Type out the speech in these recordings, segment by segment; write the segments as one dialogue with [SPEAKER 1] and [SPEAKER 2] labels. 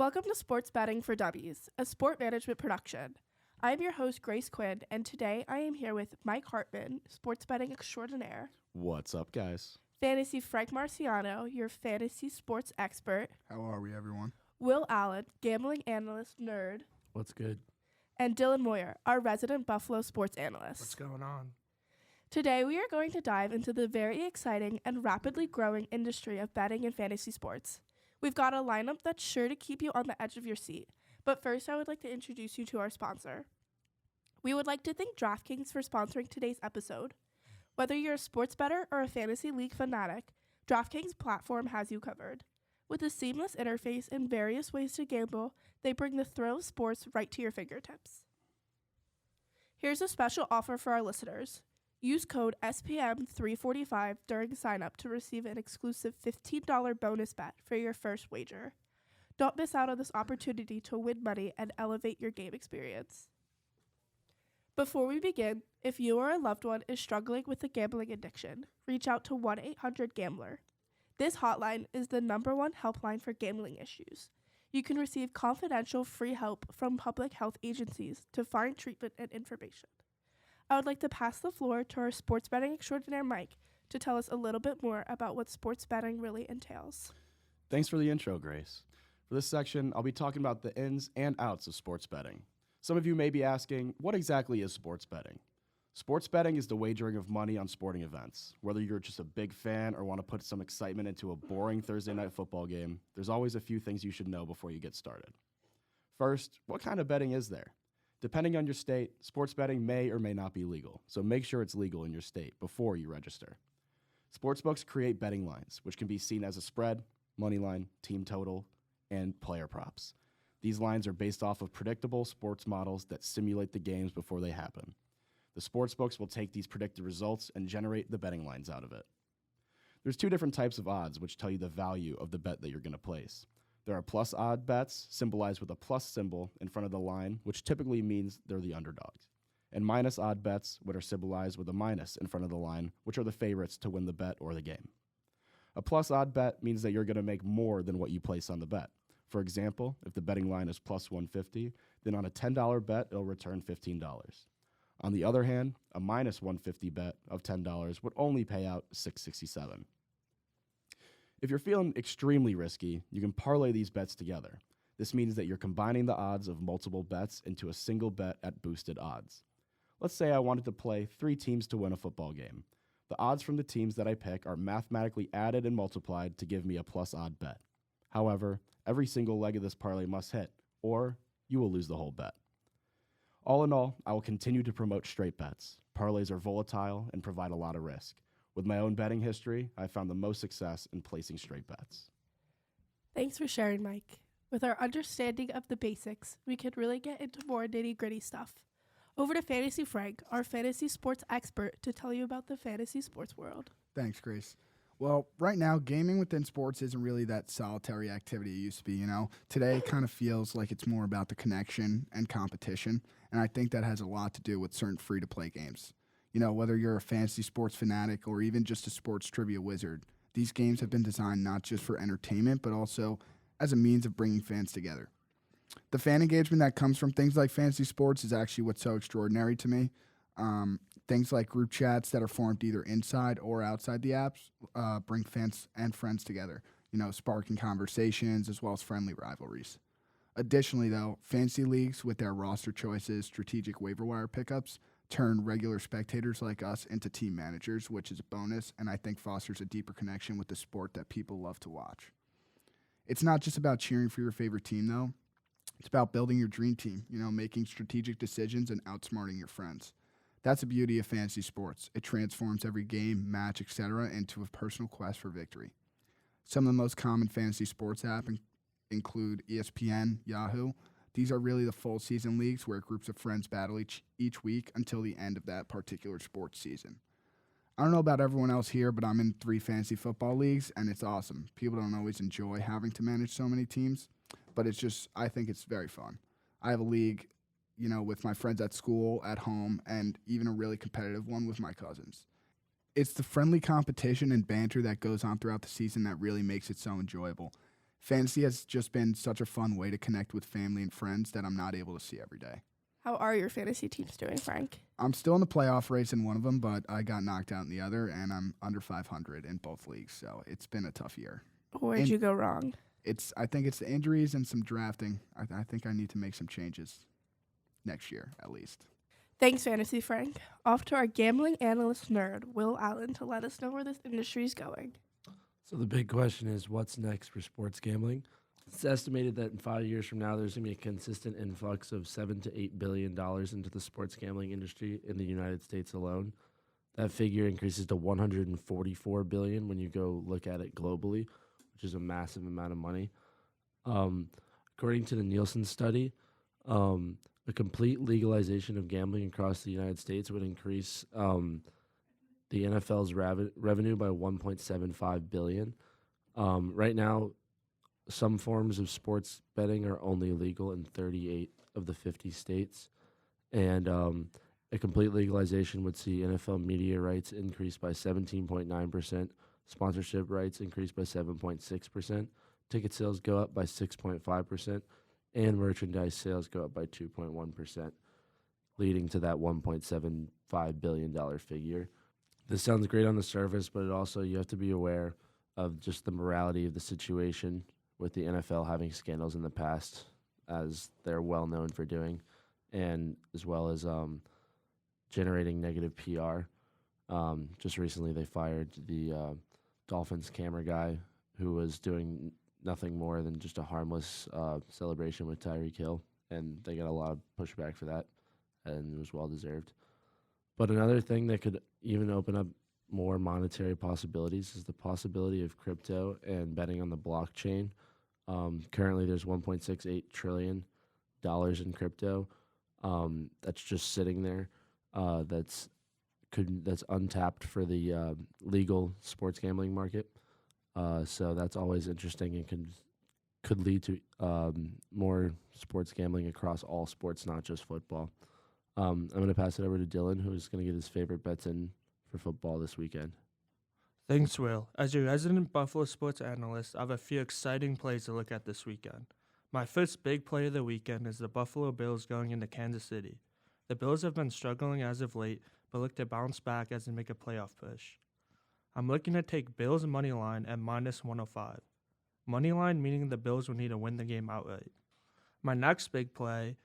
[SPEAKER 1] Welcome to Sports Betting for Dummies, a sport management production. I'm your host, Grace Quinn, and today I am here with Mike Hartman, sports betting extraordinaire.
[SPEAKER 2] What's up, guys?
[SPEAKER 1] Fantasy Frank Marciano, your fantasy sports expert.
[SPEAKER 3] How are we, everyone?
[SPEAKER 1] Will Allen, gambling analyst nerd.
[SPEAKER 4] What's good?
[SPEAKER 1] And Dylan Moyer, our resident Buffalo sports analyst.
[SPEAKER 4] What's going on?
[SPEAKER 1] Today we are going to dive into the very exciting and rapidly growing industry of betting and fantasy sports. We've got a lineup that's sure to keep you on the edge of your seat. But first, I would like to introduce you to our sponsor. We would like to thank DraftKings for sponsoring today's episode. Whether you're a sports bettor or a fantasy league fanatic, DraftKings platform has you covered. With a seamless interface and various ways to gamble, they bring the thrill of sports right to your fingertips. Here's a special offer for our listeners. Use code SPM345 during sign-up to receive an exclusive $15 bonus bet for your first wager. Don't miss out on this opportunity to win money and elevate your game experience. Before we begin, if you or a loved one is struggling with a gambling addiction, reach out to 1-800-GAMBLER. This hotline is the #1 helpline for gambling issues. You can receive confidential free help from public health agencies to find treatment and information. I would like to pass the floor to our sports betting extraordinaire Mike to tell us a little bit more about what sports betting really entails.
[SPEAKER 2] Thanks for the intro, Grace. For this section, I'll be talking about the ins and outs of sports betting. Some of you may be asking, what exactly is sports betting? Sports betting is the wagering of money on sporting events. Whether you're just a big fan or want to put some excitement into a boring Thursday night football game, there's always a few things you should know before you get started. First, what kind of betting is there? Depending on your state, sports betting may or may not be legal, so make sure it's legal in your state before you register. Sportsbooks create betting lines, which can be seen as a spread, money line, team total, and player props. These lines are based off of predictable sports models that simulate the games before they happen. The sportsbooks will take these predicted results and generate the betting lines out of it. There's two different types of odds which tell you the value of the bet that you're going to place. There are plus odd bets, symbolized with a plus symbol in front of the line, which typically means they're the underdogs, and minus odd bets, which are symbolized with a minus in front of the line, which are the favorites to win the bet or the game. A plus odd bet means that you're going to make more than what you place on the bet. For example, if the betting line is plus 150, then on a $10 bet, it'll return $15. On the other hand, a minus 150 bet of $10 would only pay out $6.67. If you're feeling extremely risky, you can parlay these bets together. This means that you're combining the odds of multiple bets into a single bet at boosted odds. Let's say I wanted to play 3 teams to win a football game. The odds from the teams that I pick are mathematically added and multiplied to give me a plus odd bet. However, every single leg of this parlay must hit, or you will lose the whole bet. All in all, I will continue to promote straight bets. Parlays are volatile and provide a lot of risk. With my own betting history, I found the most success in placing straight bets.
[SPEAKER 1] Thanks for sharing, Mike. With our understanding of the basics, we can really get into more nitty-gritty stuff. Over to Fantasy Frank, our fantasy sports expert, to tell you about the fantasy sports world.
[SPEAKER 3] Thanks, Grace. Well, right now, gaming within sports isn't really that solitary activity it used to be, Today it kind of feels like it's more about the connection and competition, and I think that has a lot to do with certain free-to-play games. Whether you're a fantasy sports fanatic or even just a sports trivia wizard, these games have been designed not just for entertainment, but also as a means of bringing fans together. The fan engagement that comes from things like fantasy sports is actually what's so extraordinary to me. Things like group chats that are formed either inside or outside the apps bring fans and friends together, sparking conversations as well as friendly rivalries. Additionally, though, fantasy leagues with their roster choices, strategic waiver wire pickups, turn regular spectators like us into team managers, which is a bonus, and I think fosters a deeper connection with the sport that people love to watch. It's not just about cheering for your favorite team, though. It's about building your dream team, making strategic decisions and outsmarting your friends. That's the beauty of fantasy sports. It transforms every game, match, etc. into a personal quest for victory. Some of the most common fantasy sports apps include ESPN, Yahoo. These are really the full season leagues where groups of friends battle each week until the end of that particular sports season. I don't know about everyone else here, but I'm in 3 fantasy football leagues, and it's awesome. People don't always enjoy having to manage so many teams, but I think it's very fun. I have a league, with my friends at school, at home, and even a really competitive one with my cousins. It's the friendly competition and banter that goes on throughout the season that really makes it so enjoyable. fantasy has just been such a fun way to connect with family and friends that I'm not able to see every day.
[SPEAKER 1] How are your fantasy teams doing, Frank?
[SPEAKER 3] I'm still in the playoff race in one of them, but I got knocked out in the other, and I'm under 500 in both leagues, so it's been a tough year.
[SPEAKER 1] Where'd you go wrong?
[SPEAKER 3] I think it's the injuries and some drafting. I think I need to make some changes next year, at least.
[SPEAKER 1] Thanks, Fantasy Frank. Off to our gambling analyst nerd, Will Allen, to let us know where this industry is going.
[SPEAKER 4] So the big question is, what's next for sports gambling? It's estimated that in 5 years from now, there's going to be a consistent influx of $7 to $8 billion into the sports gambling industry in the United States alone. That figure increases to $144 billion when you go look at it globally, which is a massive amount of money. According to the Nielsen study, a complete legalization of gambling across the United States would increase the NFL's revenue by $1.75 billion. Right now, some forms of sports betting are only legal in 38 of the 50 states, and a complete legalization would see NFL media rights increase by 17.9%, sponsorship rights increase by 7.6%, ticket sales go up by 6.5%, and merchandise sales go up by 2.1%, leading to that $1.75 billion figure. This sounds great on the surface, but you have to be aware of just the morality of the situation with the NFL having scandals in the past, as they're well known for doing, and as well as generating negative PR. Just recently, they fired the Dolphins camera guy who was doing nothing more than just a harmless celebration with Tyreek Hill, and they got a lot of pushback for that, and it was well-deserved. But another thing that could even open up more monetary possibilities is the possibility of crypto and betting on the blockchain. Currently, there's $1.68 trillion in crypto that's just sitting there. That's untapped for the legal sports gambling market. So that's always interesting and could lead to more sports gambling across all sports, not just football. I'm going to pass it over to Dylan, who's going to get his favorite bets in for football this weekend.
[SPEAKER 5] Thanks, Will. As your resident Buffalo sports analyst, I have a few exciting plays to look at this weekend. My first big play of the weekend is the Buffalo Bills going into Kansas City. The Bills have been struggling as of late, but look to bounce back as they make a playoff push. I'm looking to take Bills money line at minus 105. Money line meaning the Bills will need to win the game outright. My next big play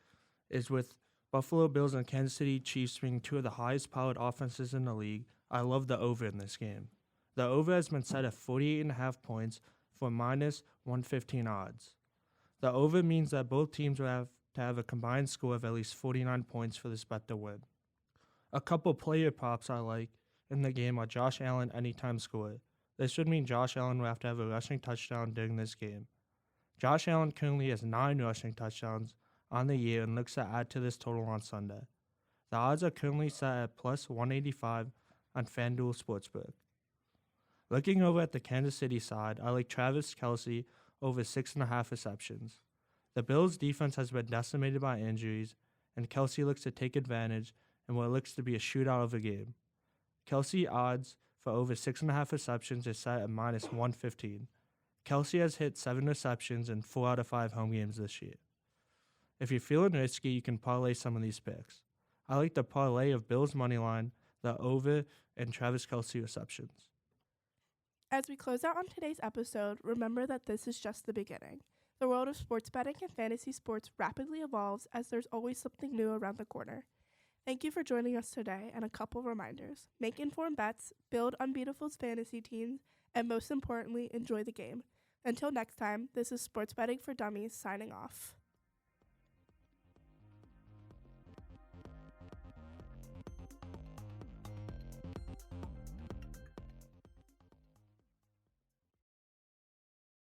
[SPEAKER 5] is with Buffalo Bills and Kansas City Chiefs being two of the highest powered offenses in the league. I love the over in this game. The over has been set at 48.5 points for minus 115 odds. The over means that both teams will have to have a combined score of at least 49 points for this bet to win. A couple player props I like in the game are Josh Allen anytime score. This should mean Josh Allen will have to have a rushing touchdown during this game. Josh Allen currently has 9 rushing touchdowns on the year and looks to add to this total on Sunday. The odds are currently set at plus 185 on FanDuel Sportsbook. Looking over at the Kansas City side, I like Travis Kelce over 6.5 receptions. The Bills' defense has been decimated by injuries, and Kelce looks to take advantage in what looks to be a shootout of a game. Kelce odds for over 6.5 receptions is set at minus 115. Kelce has hit 7 receptions in 4 out of 5 home games this year. If you're feeling risky, you can parlay some of these picks. I like the parlay of Bills money line, the over, and Travis Kelce receptions.
[SPEAKER 1] As we close out on today's episode, remember that this is just the beginning. The world of sports betting and fantasy sports rapidly evolves as there's always something new around the corner. Thank you for joining us today, and a couple reminders. Make informed bets, build unbeatable fantasy teams, and most importantly, enjoy the game. Until next time, this is Sports Betting for Dummies signing off.